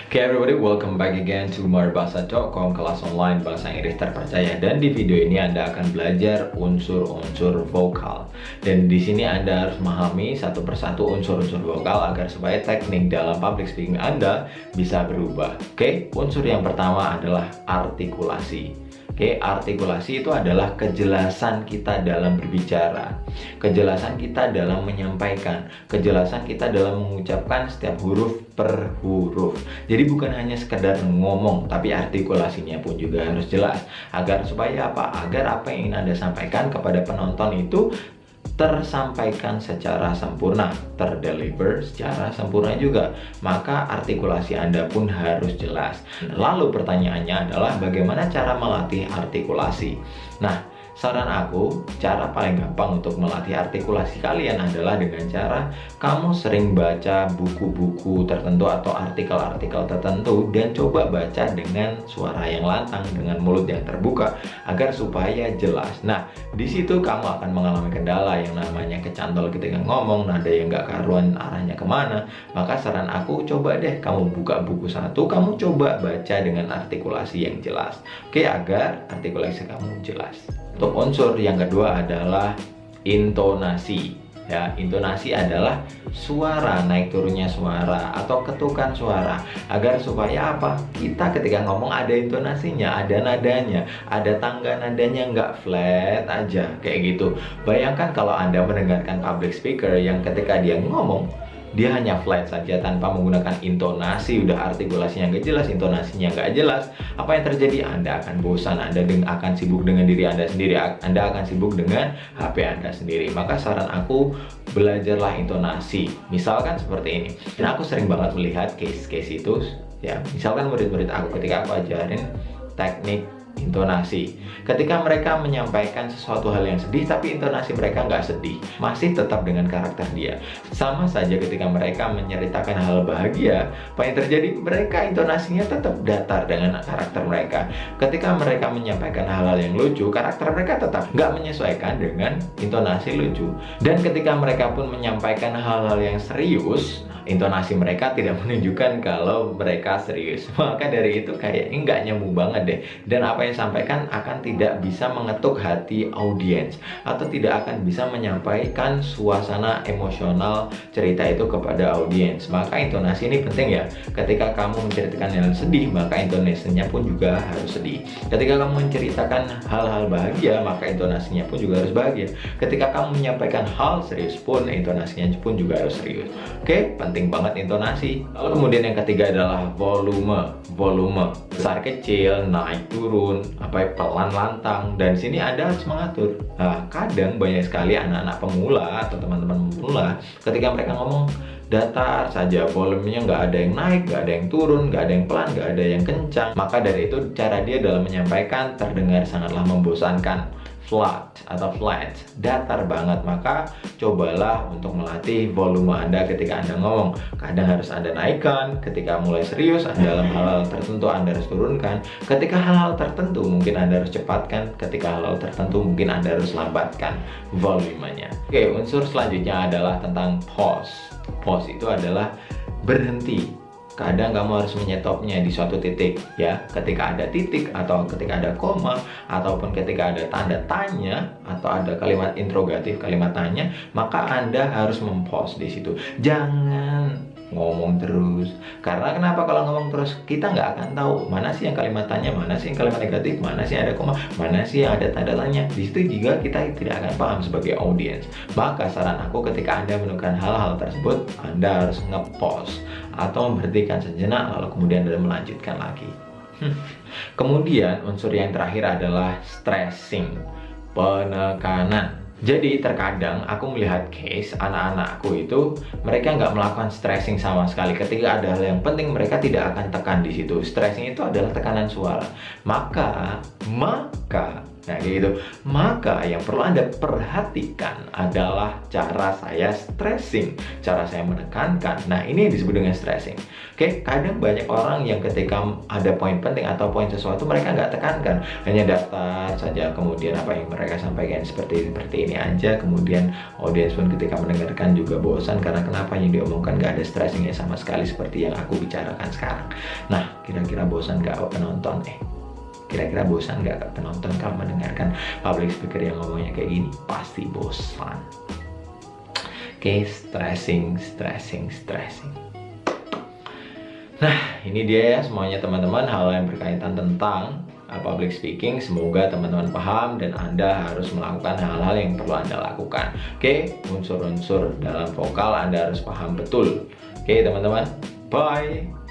Okay everybody, welcome back again to Marbasa.com, kelas online bahasa Inggris terpercaya. Dan di video ini Anda akan belajar unsur-unsur vokal. Dan di sini Anda harus memahami satu persatu unsur-unsur vokal agar supaya teknik dalam public speaking Anda bisa berubah. Oke, unsur yang pertama adalah artikulasi. Oke, artikulasi itu adalah kejelasan kita dalam berbicara, kejelasan kita dalam menyampaikan, kejelasan kita dalam mengucapkan setiap huruf per huruf. Jadi bukan hanya sekedar ngomong, tapi artikulasinya pun juga harus jelas. Agar supaya apa? Agar apa yang ingin Anda sampaikan kepada penonton itu tersampaikan secara sempurna, terdeliver secara sempurna juga. Maka artikulasi Anda pun harus jelas. Lalu pertanyaannya adalah bagaimana cara melatih artikulasi? Nah, saran aku, cara paling gampang untuk melatih artikulasi kalian adalah dengan cara kamu sering baca buku-buku tertentu atau artikel-artikel tertentu dan coba baca dengan suara yang lantang, dengan mulut yang terbuka agar supaya jelas. Nah, di situ kamu akan mengalami kendala yang namanya kecantol ketika ngomong, nada yang gak karuan arahnya kemana. Maka saran aku, coba deh kamu buka buku satu, kamu coba baca dengan artikulasi yang jelas. Oke, agar artikulasi kamu jelas. Untuk unsur yang kedua adalah intonasi. Ya, intonasi adalah suara, naik turunnya suara atau ketukan suara. Agar supaya apa? Kita ketika ngomong ada intonasinya, ada nadanya, ada tangga nadanya, nggak flat aja kayak gitu. Bayangkan kalau Anda mendengarkan public speaker yang ketika dia ngomong dia hanya flat saja tanpa menggunakan intonasi, udah artikulasinya nggak jelas, intonasinya nggak jelas. Apa yang terjadi? Anda akan bosan, Anda akan sibuk dengan diri Anda sendiri, Anda akan sibuk dengan HP Anda sendiri. Maka saran aku, belajarlah intonasi. Misalkan seperti ini. Dan aku sering banget melihat case-case itu, ya. Misalkan murid-murid aku ketika aku ajarin teknik intonasi, ketika mereka menyampaikan sesuatu hal yang sedih tapi intonasi mereka nggak sedih, masih tetap dengan karakter dia. Sama saja ketika mereka menceritakan hal bahagia, apa yang terjadi? Mereka intonasinya tetap datar dengan karakter mereka. Ketika mereka menyampaikan hal-hal yang lucu, karakter mereka tetap nggak menyesuaikan dengan intonasi lucu. Dan ketika mereka pun menyampaikan hal-hal yang serius, intonasi mereka tidak menunjukkan kalau mereka serius. Maka dari itu kayaknya nggak nyambung banget deh. Dan apa yang disampaikan akan tidak bisa mengetuk hati audiens, atau tidak akan bisa menyampaikan suasana emosional cerita itu kepada audiens. Maka intonasi ini penting ya. Ketika kamu menceritakan yang sedih, maka intonasinya pun juga harus sedih. Ketika kamu menceritakan hal-hal bahagia, maka intonasinya pun juga harus bahagia. Ketika kamu menyampaikan hal serius pun, intonasinya pun juga harus serius. Oke, penting banget intonasi. Lalu kemudian yang ketiga adalah volume besar kecil, naik turun, pelan lantang. Dan sini Anda harus mengatur. Nah, kadang banyak sekali anak-anak pemula atau teman-teman pemula ketika mereka ngomong datar saja, volumenya nggak ada yang naik, nggak ada yang turun, nggak ada yang pelan, nggak ada yang kencang. Maka dari itu cara dia dalam menyampaikan terdengar sangatlah membosankan. Flat, datar banget. Maka cobalah untuk melatih volume Anda ketika Anda ngomong. Kadang harus Anda naikkan, ketika mulai serius dalam hal-hal tertentu Anda harus turunkan. Ketika hal-hal tertentu mungkin Anda harus cepatkan, ketika hal-hal tertentu mungkin Anda harus lambatkan volumenya. Oke, unsur selanjutnya adalah tentang pause. Pause itu adalah berhenti. Kadang kamu harus menyetopnya di suatu titik, ya. Ketika ada titik atau ketika ada koma ataupun ketika ada tanda tanya atau ada kalimat interrogatif, kalimat tanya, maka Anda harus mempause di situ. Jangan ngomong terus. Karena kenapa? Kalau ngomong terus kita nggak akan tahu mana sih yang kalimat tanya, mana sih yang kalimat negatif, mana sih yang ada koma, mana sih yang ada tanda tanya. Di situ juga kita tidak akan paham sebagai audiens. Maka saran aku, ketika Anda menemukan hal-hal tersebut, Anda harus nge-pause atau memberhentikan sejenak lalu kemudian Anda melanjutkan lagi. Kemudian unsur yang terakhir adalah stressing, penekanan. Jadi terkadang aku melihat case anak-anakku itu mereka nggak melakukan stressing sama sekali. Ketika ada hal yang penting mereka tidak akan tekan di situ. Stressing itu adalah tekanan suara. Maka Nah, gitu. Maka yang perlu Anda perhatikan adalah cara saya stressing, cara saya menekankan. Nah, ini yang disebut dengan stressing. Oke, kadang banyak orang yang ketika ada poin penting atau poin sesuatu mereka nggak tekankan, hanya daftar saja, kemudian apa yang mereka sampaikan seperti ini aja, kemudian audiens pun ketika mendengarkan juga bosan karena kenapa yang diomongkan nggak ada stressingnya sama sekali seperti yang aku bicarakan sekarang. Nah, kira-kira bosan nggak penonton? Kira-kira bosan nggak penonton kalau mendengarkan public speaker yang ngomongnya kayak gini? Pasti bosan. Oke, stressing. Nah, ini dia ya semuanya teman-teman, hal yang berkaitan tentang public speaking. Semoga teman-teman paham dan Anda harus melakukan hal-hal yang perlu Anda lakukan. Oke, unsur-unsur dalam vokal Anda harus paham betul. Oke, teman-teman. Bye.